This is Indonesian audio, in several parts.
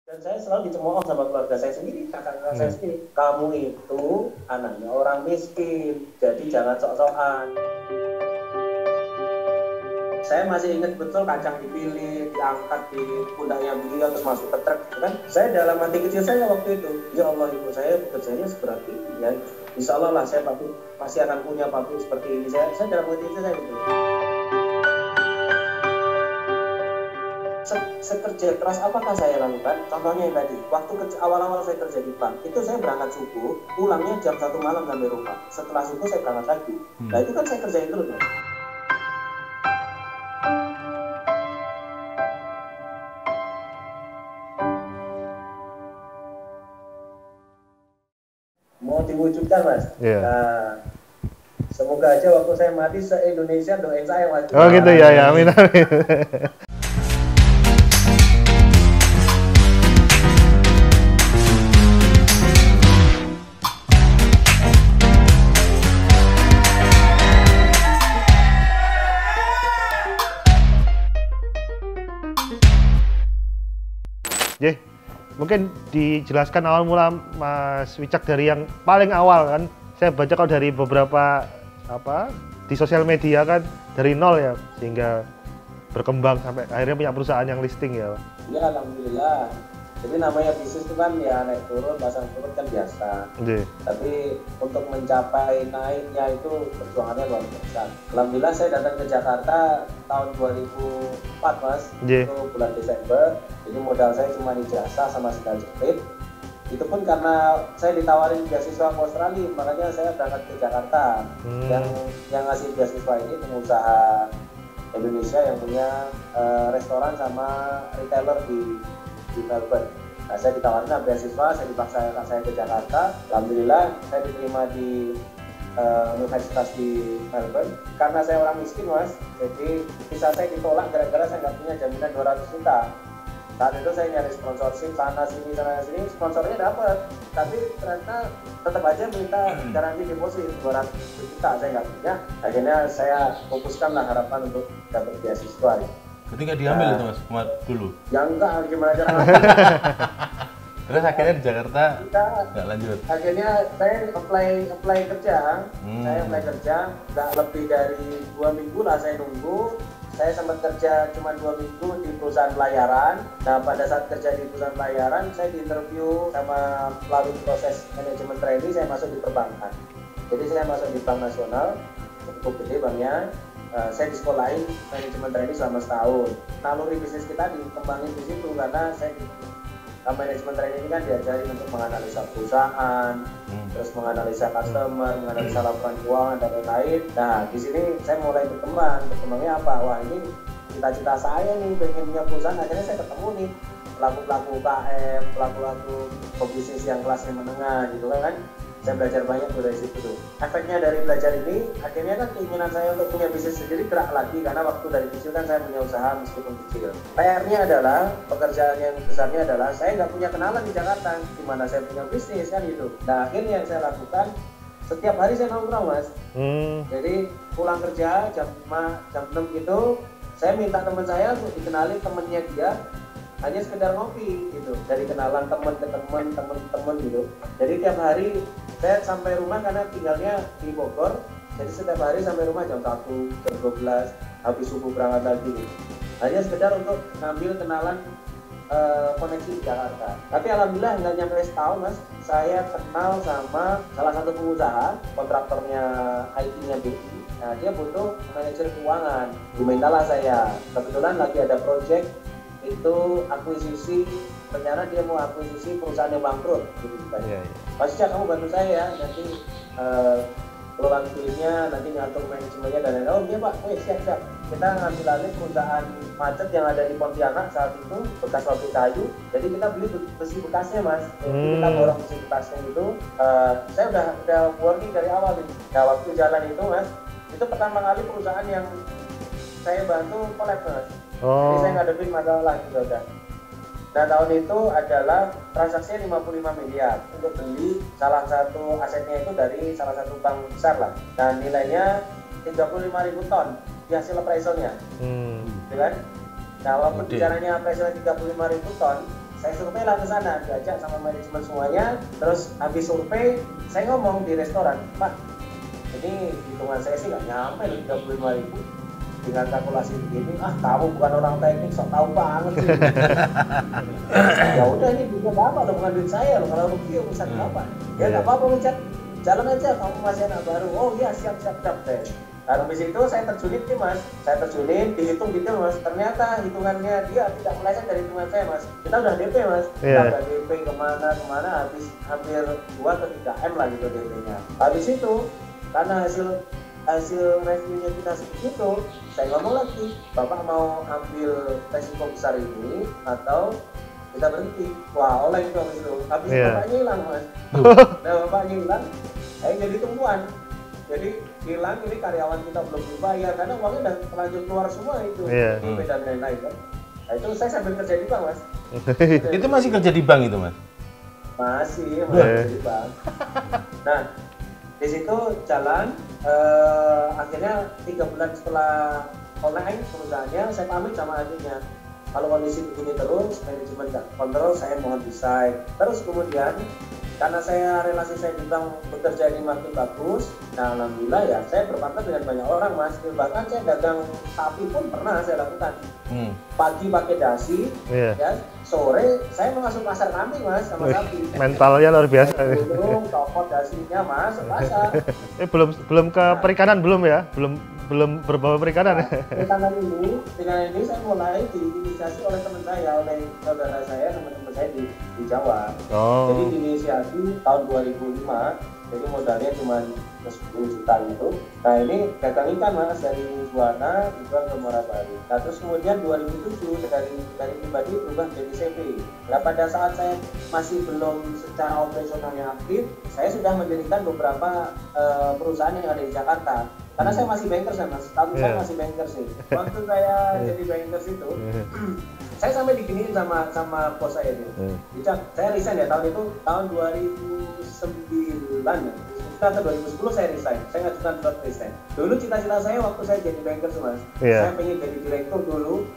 Dan saya selalu dicemooh sama keluarga saya sendiri, kakak-kakak saya sendiri. Kamu itu anaknya orang miskin, jadi jangan sok-sokan. Saya masih ingat betul kacang dipilih, diangkat di pundaknya beliau terus masuk ke truk, gitu kan? Saya dalam hati kecil saya waktu itu, ya Allah ibu saya bekerjanya seperti ini, ya Insya Allah lah saya pasti akan punya pabrik seperti ini. Saya dalam hati kecil saya betul. Sekerja keras apakah saya lakukan? Contohnya yang tadi, waktu awal-awal saya kerja di bank, itu saya berangkat subuh, pulangnya jam 1 malam sampai rumah. Setelah subuh saya berangkat lagi. Nah itu kan saya kerjain terus. Kan? Mau diwujudkan mas? Yeah. Nah, semoga aja waktu saya mati se-Indonesia doain saya mas. Oh gitu ya, amin amin. Jeh, mungkin dijelaskan awal mula Mas Wicak dari yang paling awal kan. Saya baca kalau dari beberapa di sosial media kan dari nol ya sehingga berkembang sampai akhirnya punya perusahaan yang listing ya. Ya alhamdulillah. Jadi namanya bisnis itu kan ya naik turun, pasang turun kan biasa. Tapi untuk mencapai naiknya itu perjuangannya luar biasa. Alhamdulillah saya datang ke Jakarta tahun 2004 mas, itu bulan Desember. Jadi modal saya cuma ijazah sama sendal jepit. Itu pun karena saya ditawarin beasiswa ke Australia, makanya saya berangkat ke Jakarta. Yang ngasih beasiswa ini pengusaha Indonesia yang punya restoran sama retailer di Melbourne. Nah, saya ditawarin beasiswa, saya dipaksa saya ke Jakarta. Alhamdulillah saya diterima di universitas di Melbourne. Karena saya orang miskin mas, jadi visa saya ditolak gara-gara saya nggak punya jaminan 200 juta. Saat itu saya nyari sponsorship sana sini, sponsornya dapat, tapi ternyata tetap aja minta garansi deposit 200 juta, saya nggak punya. Akhirnya saya fokuskanlah harapan untuk dapat beasiswa. Berarti nggak diambil itu mas dulu? Ya enggak, gimana caranya? Terus akhirnya di Jakarta nggak lanjut? Akhirnya saya apply kerja, nggak lebih dari 2 minggu lah saya nunggu. Saya sempat kerja cuma 2 minggu di perusahaan pelayaran. Nah pada saat kerja di perusahaan pelayaran, saya diinterview sama melalui proses manajemen training, saya masuk di perbankan. Jadi saya masuk di Bank Nasional, cukup gede banknya. Saya disekolahin manajemen training selama setahun. Naluri bisnis kita dikembangin di situ karena saya manajemen training ini kan diajari untuk menganalisa perusahaan, terus menganalisa customer, menganalisa laporan keuangan dan lain-lain. Nah di sini saya mulai berkembang. Berkembangnya apa? Wah ini cita-cita saya nih, pengen punya perusahaan. Akhirnya saya ketemu nih pelaku-pelaku UKM, pelaku-pelaku pebisnis yang kelasnya menengah gitu kan. Saya belajar banyak dari situ tuh. Efeknya dari belajar ini, akhirnya kan keinginan saya untuk punya bisnis sendiri gerak lagi karena waktu dari kecil kan saya punya usaha meskipun kecil. PR-nya adalah, pekerjaan yang besarnya adalah saya nggak punya kenalan di Jakarta, di mana saya punya bisnis kan gitu. Nah akhirnya yang saya lakukan, setiap hari saya nongkrong mas. Jadi pulang kerja jam 5, jam 6 gitu, saya minta teman saya untuk dikenalin temennya dia, hanya sekedar ngopi gitu, dari kenalan teman ke teman gitu. Jadi tiap hari saya sampai rumah karena tinggalnya di Bogor, jadi setiap hari sampai rumah jam 1, jam 12, habis subuh berangkat lagi gitu. Hanya sekedar untuk ngambil kenalan koneksi di Jakarta. Tapi alhamdulillah nggak nyampe setahun mas, saya kenal sama salah satu pengusaha, kontraktornya IT-nya BI. Nah dia butuh manajer keuangan, dimintalah saya. Kebetulan lagi ada project itu akuisisi, rencana dia mau akuisisi perusahaan yang bangkrut gitu kan. Mas Cak, kamu bantu saya ya, nanti kelola duitnya, nanti ngatur manajemennya dan lain-lain. Oh iya pak, siap. Kita ngambil alih perusahaan macet yang ada di Pontianak saat itu, bekas pabrik kayu. Jadi kita beli besi bekasnya mas. Jadi kita borong besi bekasnya itu. Saya udah warning dari awal ini. Nah waktu jalan itu mas, itu pertama kali perusahaan yang saya bantu collab mas. Jadi saya ngadepin masalah gitu kan. Nah tahun itu adalah transaksinya 55 miliar untuk beli salah satu asetnya itu dari salah satu bank besar lah. Nah nilainya 35.000 ton di hasil appraisalnya, gitu kan? Nah walaupun bicaranya appraisalnya 35.000 ton, saya survei lah ke sana, diajak sama manajemen semuanya. Terus habis survei, saya ngomong di restoran, Pak, ini hitungan saya sih nggak nyampe 35.000 dengan kalkulasi begini. Ah, kamu bukan orang teknik, sok tahu banget sih. Ya udah, ini duitnya bapak loh, bukan duit saya loh. Kalau rugi ya urusan bapak. Ya nggak apa-apa, Richard, jalan aja, kamu masih anak baru. Oh iya, siap deh. Nah, habis itu saya terjunin nih mas, saya terjunin, dihitung detail mas, ternyata hitungannya dia tidak meleset dari hitungan saya mas. Kita udah DP mas, kita udah DP kemana, habis hampir 2 atau 3 M lah gitu DP-nya. Habis itu, karena hasil reviewnya kita segitu, saya ngomong lagi, Bapak mau ambil resiko besar ini atau kita berhenti? Wah, oleh itu habis itu. Habis bapaknya hilang mas. Nah, bapaknya hilang, saya jadi tumpuan. Jadi hilang, ini karyawan kita belum dibayar karena uangnya udah terlanjur keluar semua itu, dan lain-lain kan. Nah, itu saya sambil kerja di bank mas. Itu masih kerja di bank itu mas? Masih kerja di bank. Nah, di situ jalan, akhirnya 3 bulan setelah online perusahaannya, saya pamit sama adiknya. Kalau kondisi begini terus, manajemen nggak kontrol, saya mohon resign. Terus kemudian, karena relasi saya di bank bekerja ini makin bagus, nah alhamdulillah ya saya berpartner dengan banyak orang mas. Bahkan saya dagang sapi pun pernah saya lakukan. Pagi pakai dasi, ya sore saya masuk pasar kambing mas sama sapi. Mentalnya luar biasa. Toko dasinya masuk pasar. Belum ke perikanan belum ya? Belum berbau perikanan. Perikanan ini saya mulai diinisiasi oleh teman saya, oleh saudara saya, teman-teman saya di Jawa. Jadi diinisiasi tahun 2005, jadi modalnya cuma 10 juta itu. Nah ini dagang ikan mas, dari Buana dijual ke Muara Baru. Nah terus kemudian 2007 dari pribadi berubah jadi CV. Nah pada saat saya masih belum secara operasionalnya aktif, saya sudah mendirikan beberapa perusahaan yang ada di Jakarta. Karena saya masih bankers ya mas, saya masih bankers sih. Waktu saya jadi bankers itu, saya sampai diginiin sama bos saya itu. Saya resign ya tahun itu, tahun 2009 ya. Atau 2010 saya resign, saya ngajukan surat resign. Dulu cita-cita saya waktu saya jadi bankers mas, saya pengen jadi direktur dulu,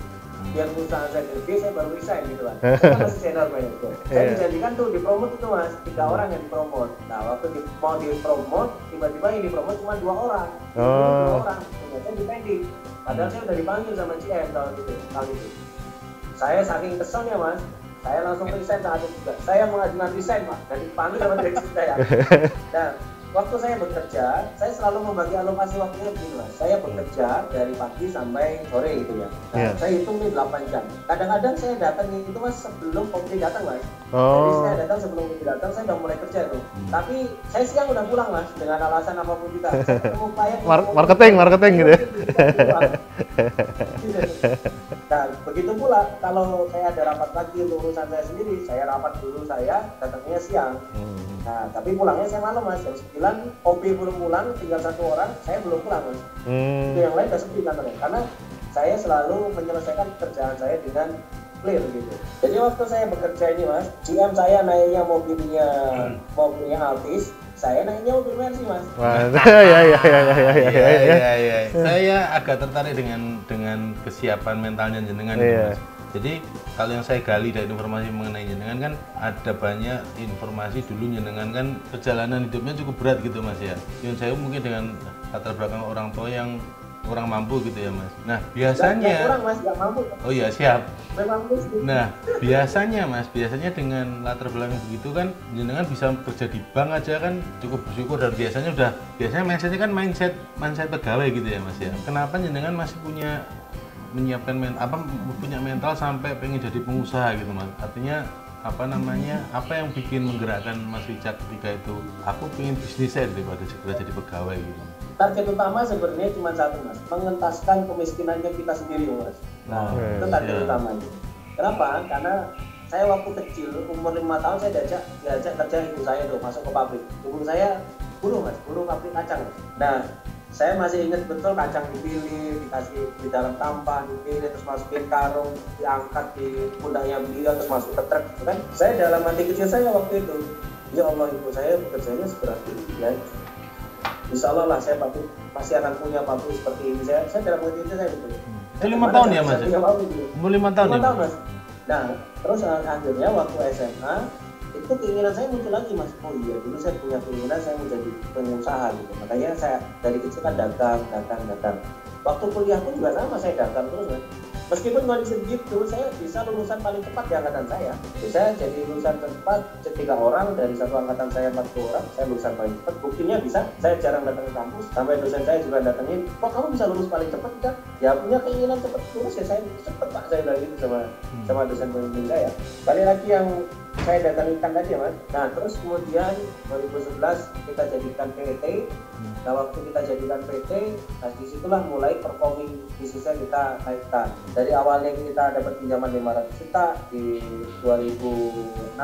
biar perusahaan saya gede, saya baru resign gitu kan. Saya masih senior manager. Saya dijanjikan tuh dipromot itu mas, 3 orang yang dipromot. Nah waktu mau dipromot, tiba-tiba yang dipromot cuma 2 orang. 2 orang, ternyata dipending. Padahal saya udah dipanggil sama GM tahun itu. Saya saking keselnya mas, saya langsung resign saat itu juga. Saya mengajukan resign pak, dan dipanggil sama direksi saya. Nah, waktu saya bekerja, saya selalu membagi alokasi waktunya begini mas. Saya bekerja dari pagi sampai sore gitu ya. Nah, saya hitung nih 8 jam. Kadang-kadang saya datang itu mas sebelum kopi datang mas. Jadi saya datang sebelum kopi datang, saya udah mulai kerja tuh. Tapi saya siang udah pulang mas, dengan alasan apapun juga. Saya ketemu klien. Marketing gitu ya. Nah, begitu pula kalau saya ada rapat lagi untuk urusan saya sendiri, saya rapat dulu, saya datangnya siang. Nah, tapi pulangnya saya malam mas, jam 9, OB belum pulang, tinggal 1 orang, saya belum pulang mas. Itu yang lain udah sepi kantornya, karena saya selalu menyelesaikan pekerjaan saya dengan clear gitu. Jadi waktu saya bekerja ini mas, GM saya naiknya mobilnya Altis, saya naiknya mobil Mercy mas. Ya. Saya agak tertarik dengan kesiapan mentalnya jenengan mas. Jadi kalau yang saya gali dari informasi mengenai jenengan kan ada banyak informasi dulu jenengan kan perjalanan hidupnya cukup berat gitu mas ya. Yang saya mungkin dengan latar belakang orang tua yang kurang mampu gitu ya mas. Nah biasanya kurang mas, nggak mampu. Oh iya siap. Memang mesti. Nah biasanya mas, dengan latar belakang begitu kan jenengan bisa kerja di bank aja kan cukup bersyukur, dan biasanya mindsetnya kan mindset pegawai gitu ya mas ya. Kenapa jenengan masih punya punya mental sampai pengen jadi pengusaha gitu mas? Artinya apa yang bikin menggerakkan Mas Wicak ketika itu aku pengen bisnis aja daripada segera jadi pegawai gitu? Target utama sebenarnya cuma satu mas, mengentaskan kemiskinannya kita sendiri mas. Nah itu target utamanya. Kenapa? Karena saya waktu kecil umur 5 tahun saya diajak kerja ibu saya tuh masuk ke pabrik. Ibu saya buruh mas, buruh pabrik kacang mas. Nah saya masih ingat betul kacang dipilih, dikasih di dalam tampah, dipilih, terus masukin karung, diangkat di pundaknya beliau, terus masuk ke truk gitu kan. Saya dalam hati kecil saya waktu itu, ya Allah ibu saya bekerjanya seberat ini ya. Insya Allah lah saya pasti akan punya pabrik seperti ini. Saya dalam hati kecil saya betul. Itu 5 tahun ya mas? Umur 5 tahun ya mas? Nah, terus akhirnya waktu SMA itu keinginan saya muncul lagi mas. Oh iya, dulu saya punya keinginan saya mau jadi pengusaha gitu. Makanya saya dari kecil kan dagang. Waktu kuliah pun juga sama, saya dagang terus mas. Meskipun kondisi begitu, saya bisa lulusan paling cepat di angkatan saya. Bisa jadi lulusan cepat 3 orang dari satu angkatan saya 40 orang, saya lulusan paling cepat. Buktinya bisa, saya jarang datang ke kampus. Sampai dosen saya juga datengin, kok kamu bisa lulus paling cepat kan? Ya punya keinginan cepat lulus ya saya cepat pak, saya bilang gitu sama dosen pembimbing saya. Balik lagi yang saya datangkan tadi ya mas. Nah terus kemudian 2011 kita jadikan PT. Nah waktu kita jadikan PT, nah disitulah mulai performing bisnisnya kita naikkan. Dari awalnya kita dapat pinjaman 500 juta di 2006,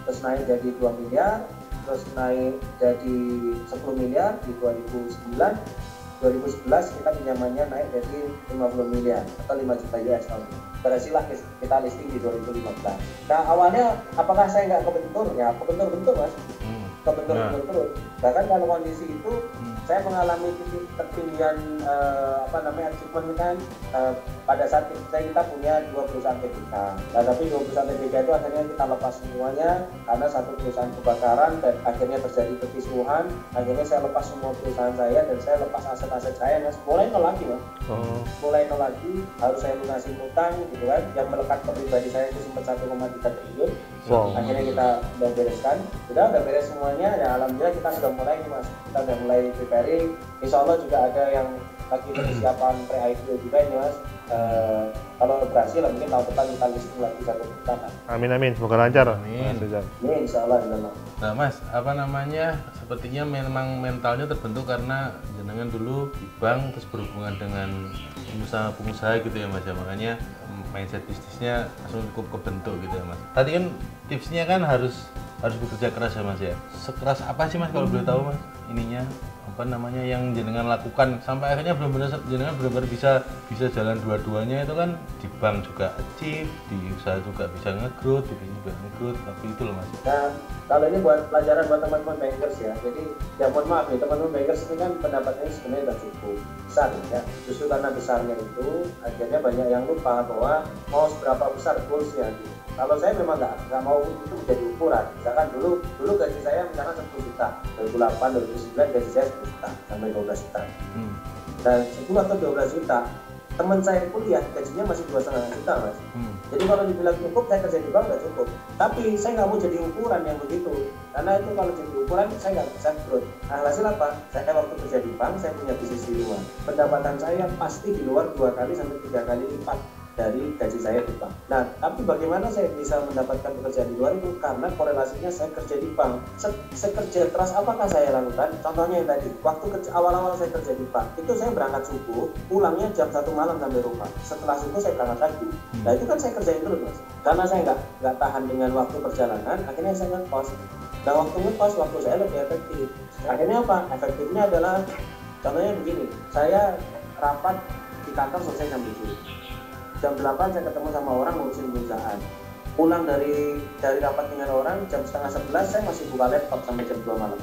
terus naik jadi 2 miliar, terus naik jadi 10 miliar di 2009. 2011 kita pinjamannya naik jadi 50 miliar atau 5 juta US dollar. Berhasillah kita listing di 2015. Nah awalnya apakah saya nggak kebentur? Ya kebentur mas. Kebentur terus. Bahkan kalau kondisi itu saya mengalami titik ketinggian achievement kan pada saat kita punya 2 perusahaan TBK. Nah tapi 2 perusahaan TBK itu akhirnya kita lepas semuanya karena satu perusahaan kebakaran dan akhirnya terjadi kekisruhan. Akhirnya saya lepas semua perusahaan saya dan saya lepas aset-aset saya mas. Mulai nol lagi mas. Mulai nol lagi, harus saya lunasin utang gitu kan. Yang melekat ke pribadi saya itu sempat 1,3 triliun. Akhirnya kita udah bereskan, udah beres semuanya. Ya alhamdulillah kita sudah mulai nih mas. Kita sudah mulai preparing. Insya Allah juga ada yang lagi persiapan pre-IPO juga ini mas. Kalau berhasil mungkin tahun depan kita listing lagi 1 perusahaan. Amin, semoga lancar. Amin. Insya Allah. Nah mas, sepertinya memang mentalnya terbentuk karena jenengan dulu di bank terus berhubungan dengan pengusaha gitu ya mas ya, makanya mindset bisnisnya langsung cukup kebentuk gitu ya mas. Tadi kan tipsnya kan harus bekerja keras ya mas ya. Sekeras apa sih mas kalau boleh tahu mas ininya? Yang jenengan lakukan sampai akhirnya jenengan benar-benar bisa jalan dua-duanya itu kan di bank juga achieve, di usaha juga bisa nge-growth, di bisnis juga nge-growth, tapi itu loh mas. Nah kalau ini buat pelajaran buat teman-teman bankers ya, jadi ya mohon maaf nih teman-teman bankers ini kan pendapatannya sebenarnya nggak cukup besar ya. Justru karena besarnya itu akhirnya banyak yang lupa bahwa mau seberapa besar goalsnya gitu. Kalau saya memang nggak mau itu menjadi ukuran. Misalkan dulu gaji saya misalkan 10 juta, 2008, 2009 gaji saya 10 juta sampai 12 juta. Dan 10 atau 12 juta, teman saya kuliah gajinya masih 2,5 juta mas. Jadi kalau dibilang cukup, saya kerja di bank nggak cukup. Tapi saya nggak mau jadi ukuran yang begitu. Karena itu kalau jadi ukuran, saya nggak bisa growth. Nah hasil apa? Saya waktu kerja di bank, saya punya bisnis di luar. Pendapatan saya pasti di luar 2 kali sampai 3 kali lipat dari gaji saya di bank. Nah, tapi bagaimana saya bisa mendapatkan pekerjaan di luar itu? Karena korelasinya saya kerja di bank. Sekerja keras apakah saya lakukan? Contohnya yang tadi, waktu awal-awal saya kerja di bank, itu saya berangkat subuh, pulangnya jam 1 malam sampai rumah. Setelah subuh saya berangkat lagi. Nah, itu kan saya kerjain terus, mas. Karena saya nggak tahan dengan waktu perjalanan, akhirnya saya ngekos. Nah, waktu ngekos, waktu saya lebih efektif. Akhirnya apa? Efektifnya adalah, contohnya begini, saya rapat di kantor selesai jam 7. Jam 8 saya ketemu sama orang ngurusin perusahaan. Pulang dari rapat dengan orang jam setengah 11 saya masih buka laptop sampai jam 2 malam.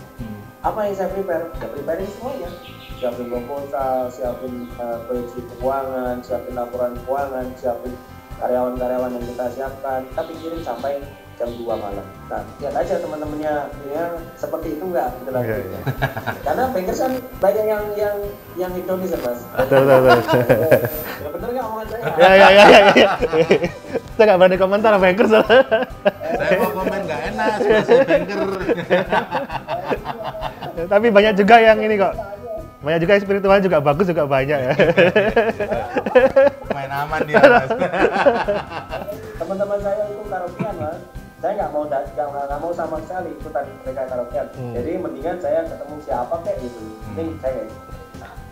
Apa yang saya prepare? Ya preparing semuanya. Siapin proposal, siapin proyeksi keuangan, siapin laporan keuangan, siapin karyawan-karyawan yang kita siapkan. Kita pikirin sampai jam 2 malam. Nah, lihat aja teman-temannya ya, seperti itu enggak gitu lagi. Iya. Karena bankers kan banyak yang hedonis ya, Mas. Betul. Ya bener nggak omongan saya? Ya. Saya nggak berani komentar bankers. Saya mau komen nggak enak, sudah saya banker. Tapi banyak juga yang ini kok. Banyak juga yang spiritual juga bagus juga banyak ya. Main aman dia mas. Teman-teman saya itu karaokean mas. Saya nggak mau sama sekali ikutan mereka karaokean. Jadi mendingan saya ketemu siapa kayak gitu. Ini saya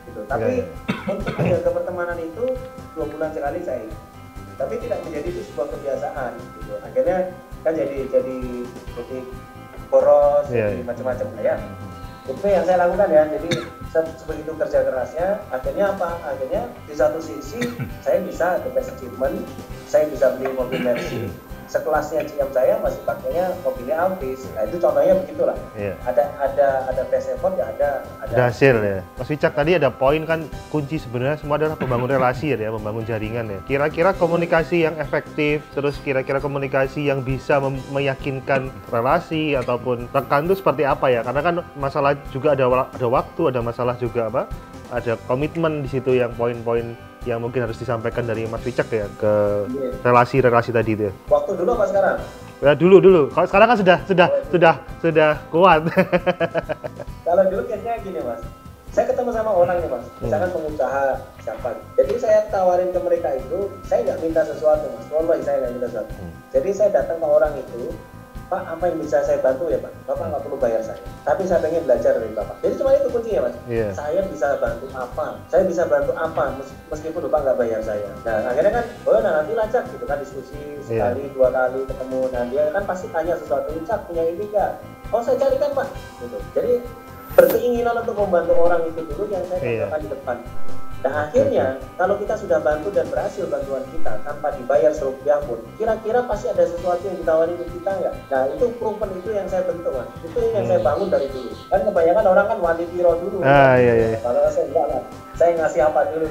gitu. Tapi untuk menjaga pertemanan itu 2 bulan sekali saya. Tapi tidak menjadi itu sebuah kebiasaan gitu. Akhirnya kan jadi boros, jadi macam-macam ya. Itu yang saya lakukan ya. Jadi sebegitu kerja kerasnya, akhirnya apa? Akhirnya di satu sisi saya bisa the best achievement, saya bisa beli mobil Mercy, sekelasnya GM saya masih pakainya mobilnya Alphys. Nah itu contohnya begitulah. Iya. Ada best effort ya ada hasil ya. Mas Wicak tadi ada poin kan kunci sebenarnya semua adalah membangun relasi ya, membangun jaringan ya. Kira-kira komunikasi yang efektif, terus kira-kira komunikasi yang bisa meyakinkan relasi ataupun rekan itu seperti apa ya? Karena kan masalah juga ada waktu, ada masalah juga apa? Ada komitmen di situ yang poin-poin yang mungkin harus disampaikan dari Mas Wicak ya ke relasi-relasi tadi itu ya. Waktu dulu apa sekarang? Ya dulu. Kalau sekarang kan sudah kuat. Kalau dulu kayaknya gini Mas, saya ketemu sama orang nih Mas, misalkan pengusaha siapa. Jadi saya tawarin ke mereka itu, saya nggak minta sesuatu Mas, wallahi saya nggak minta sesuatu. Jadi saya datang ke orang itu, Pak, apa yang bisa saya bantu ya Pak? Bapak nggak perlu bayar saya, tapi saya pengen belajar dari Bapak. Jadi cuma itu kuncinya Mas. Saya bisa bantu apa? Saya bisa bantu apa? Meskipun Bapak nggak bayar saya. Nah akhirnya kan, nanti lancar gitu kan diskusi sekali, 2 kali ketemu. Nah dia kan pasti tanya sesuatu, Cak punya ini nggak? Oh saya carikan Pak. Gitu. Jadi berkeinginan untuk membantu orang itu dulu yang saya katakan di depan. Nah akhirnya kalau kita sudah bantu dan berhasil bantuan kita tanpa dibayar serupiah pun, kira-kira pasti ada sesuatu yang ditawarin ke kita nggak? Nah itu proven itu yang saya bentuk Mas, itu yang saya bangun dari dulu. Kan kebanyakan orang kan wali piro dulu. Iya. Kalau saya enggak lah, saya ngasih apa dulu.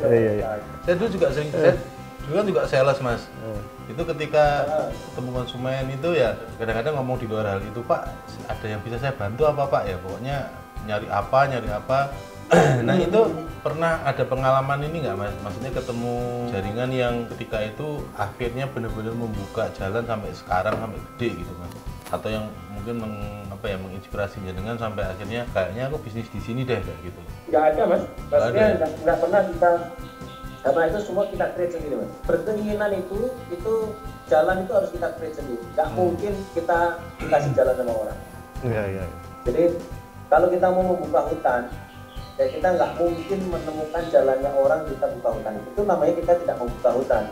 Saya dulu juga sering, saya dulu kan juga sales Mas. Itu ketika ketemu konsumen itu ya kadang-kadang ngomong di luar hal itu, Pak ada yang bisa saya bantu apa Pak ya, pokoknya nyari apa. Nah itu pernah ada pengalaman ini nggak Mas? Maksudnya ketemu jaringan yang ketika itu akhirnya benar-benar membuka jalan sampai sekarang sampai gede gitu Mas? Atau yang mungkin menginspirasi jenengan sampai akhirnya kayaknya aku bisnis di sini deh kayak gitu? Nggak ada Mas, maksudnya nggak pernah kita, karena itu semua kita create sendiri Mas. Berkeinginan itu jalan itu harus kita create sendiri. Nggak mungkin kita kasih jalan sama orang. Iya. Jadi kalau kita mau membuka hutan, ya kita nggak mungkin menemukan jalannya orang kita buka hutan. Itu namanya kita tidak membuka hutan.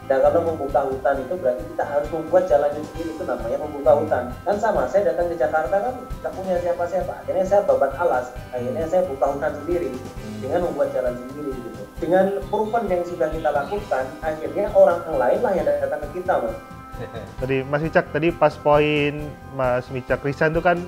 Dan kalau membuka hutan itu berarti kita harus membuat jalannya sendiri, itu namanya membuka hutan. Kan sama, saya datang ke Jakarta kan nggak punya siapa-siapa. Akhirnya saya babat alas, akhirnya saya buka hutan sendiri dengan membuat jalan sendiri gitu. Dengan proven yang sudah kita lakukan, akhirnya orang yang lain lah yang datang ke kita Mas. Tadi Mas Wicak, tadi pas poin Mas Wicak resign itu kan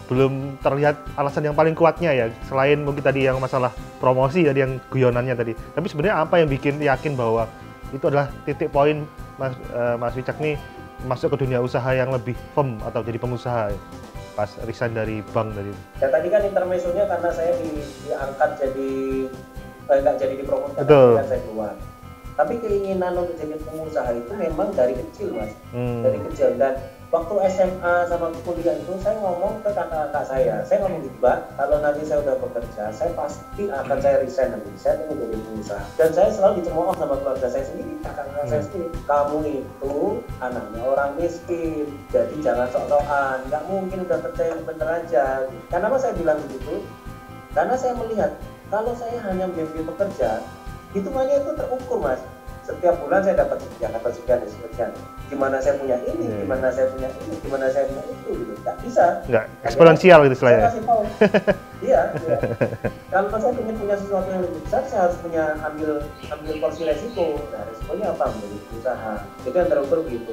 belum terlihat alasan yang paling kuatnya ya, selain mungkin tadi yang masalah promosi tadi yang guyonannya tadi. Tapi sebenarnya apa yang bikin yakin bahwa itu adalah titik poin Mas Wicak nih masuk ke dunia usaha yang lebih firm atau jadi pengusaha ya, pas resign dari bank tadi? Ya tadi kan intermezzonya karena saya diangkat jadi nggak jadi dipromosikan, kan saya keluar. Tapi keinginan untuk jadi pengusaha itu memang dari kecil Mas, dari kecil. Dan waktu SMA sama kuliah itu saya ngomong ke kakak-kakak saya ngomong gitu Pak, kalau nanti saya udah bekerja, saya pasti akan saya resign nanti, saya ingin jadi pengusaha. Dan saya selalu dicemooh sama keluarga saya sendiri, kakak-kakak saya sendiri, kamu itu anaknya orang miskin, jadi jangan sok-sokan, nggak mungkin udah kerja yang bener aja. Kenapa saya bilang begitu? Karena saya melihat kalau saya hanya menjadi pekerja, hitungannya itu terukur Mas. Setiap bulan saya dapat sekian. Gimana saya punya ini, gimana saya punya ini, gimana saya punya itu gitu. Nggak bisa. Nggak eksponensial gitu istilahnya. Saya kasih tahu. Iya. Kalau saya ingin punya sesuatu yang lebih besar, saya harus ambil porsi resiko. Nah, resikonya apa? Menjadi usaha. Itu yang terukur gitu.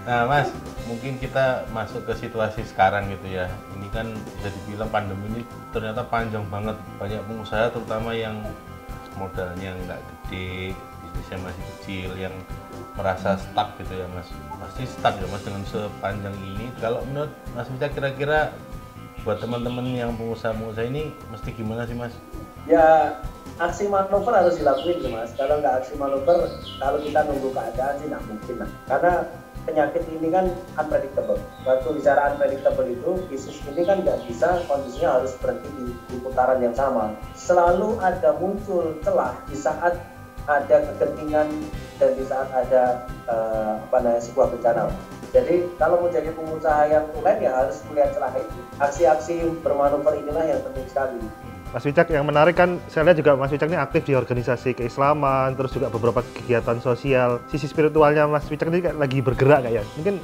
Nah Mas, mungkin kita masuk ke situasi sekarang gitu ya. Ini kan bisa dibilang pandemi ini ternyata panjang banget. Banyak pengusaha terutama yang modalnya nggak gede, bisnisnya masih kecil, yang merasa stuck gitu ya Mas. Pasti stuck ya Mas dengan sepanjang ini. Kalau menurut Mas Wicak kira-kira buat teman-teman yang pengusaha-pengusaha ini mesti gimana sih Mas? Ya aksi manuver harus dilakuin sih Mas. Kalau nggak aksi manuver, kalau kita nunggu keadaan sih nggak mungkin lah. Karena penyakit ini kan unpredictable. Waktu bicara unpredictable itu, bisnis ini kan nggak bisa kondisinya harus berhenti di putaran yang sama. Selalu ada muncul celah di saat ada kegentingan dan di saat ada sebuah bencana. Jadi kalau mau jadi pengusaha yang tulen ya harus melihat celah itu. Aksi-aksi bermanuver inilah yang penting sekali. Mas Wicak, yang menarik kan saya lihat juga Mas Wicak ini aktif di organisasi keislaman, terus juga beberapa kegiatan sosial. Sisi spiritualnya Mas Wicak ini lagi bergerak kayak. Mungkin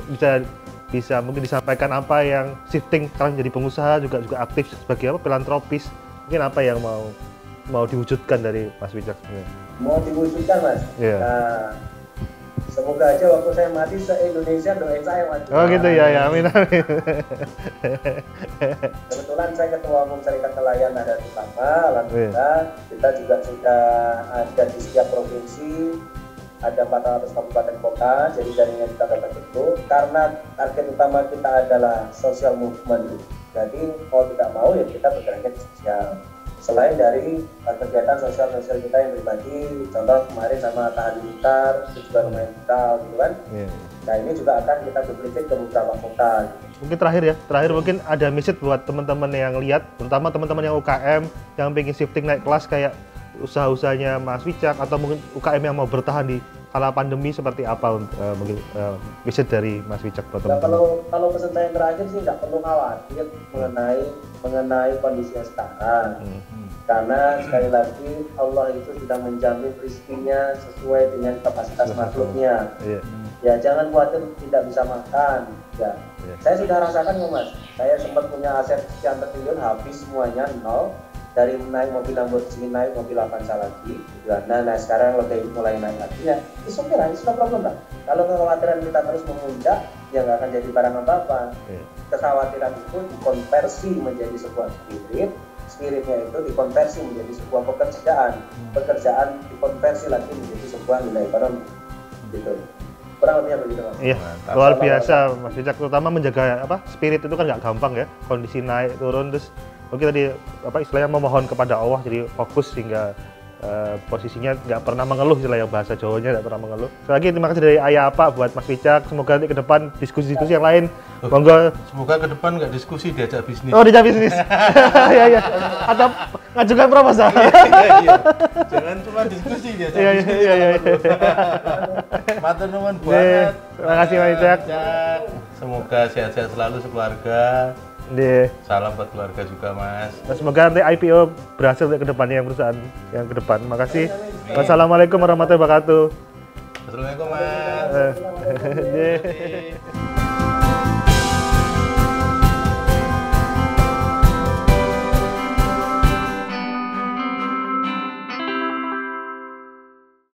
bisa mungkin disampaikan apa yang shifting sekarang jadi pengusaha, juga aktif sebagai filantropis. Mungkin apa yang mau diwujudkan dari Mas Wicak sebenarnya? Mau diwujudkan Mas? Yeah. Nah, Semoga aja waktu saya mati se-Indonesia doain saya mati. Oh gitu ya, ya amin amin. Kebetulan saya ketua umum Serikat Nelayan Nahdlatul Ulama, alhamdulillah kita juga sudah ada di setiap provinsi, ada 400 kabupaten kota, jadi jaringan kita sudah terbentuk. Karena target utama kita adalah social movement, jadi mau tidak mau ya kita bergeraknya di sosial. Selain dari kegiatan sosial kita yang pribadi, contoh kemarin sama Tahan Mutar, itu juga lumayan vital gitu kan. Nah ini juga akan kita duplicate ke beberapa kota. Mungkin terakhir mungkin ada message buat teman-teman yang lihat, terutama teman-teman yang UKM yang pengen shifting naik kelas kayak usaha-usahanya Mas Wicak, atau mungkin UKM yang mau bertahan di kala pandemi, seperti apa mungkin message dari Mas Wicak buat teman-teman? Kalau pesan saya yang terakhir sih nggak perlu khawatir mengenai kondisinya sekarang. Karena sekali lagi Allah itu sudah menjamin rezekinya sesuai dengan kapasitas makhluknya. Ya jangan khawatir tidak bisa makan. Ya. Saya sudah rasakan kok Mas. Saya sempat punya aset sekian triliun, habis semuanya nol. Dari naik mobil Lamborghini, naik mobil Avanza lagi. Nah sekarang lo kayak mulai naik lagi ya. It's okay lah, it's no problem lah. Kalau kekhawatiran kita terus memuncak, ya nggak akan jadi barang apa-apa. Kekhawatiran itu dikonversi menjadi sebuah spiritnya itu dikonversi menjadi sebuah pekerjaan dikonversi lagi menjadi sebuah nilai ekonomi, gitu. Kurang lebihnya begitu Mas. Iya, luar biasa Mas Wicak, terutama menjaga spirit itu kan nggak gampang ya, kondisi naik turun, terus mungkin tadi istilahnya memohon kepada Allah, jadi fokus sehingga posisinya nggak pernah mengeluh, istilah yang bahasa Jawanya nggak pernah mengeluh. Sekali lagi terima kasih dari Ayah Apa buat Mas Wicak, semoga nanti ke depan diskusi-diskusi yang lain. Monggo. Semoga ke depan nggak diskusi, diajak bisnis. Oh, diajak bisnis. Iya. Atau ngajukan proposal. Iya. Jangan cuma diskusi, diajak bisnis. Iya. Matur nuwun banget. Terima kasih Mas Wicak. Semoga sehat-sehat selalu sekeluarga. Salam buat keluarga juga Mas. Semoga nanti IPO berhasil ke depannya, yang perusahaan yang ke depan. Terima kasih. Wassalamualaikum warahmatullahi wabarakatuh. Assalamualaikum Mas.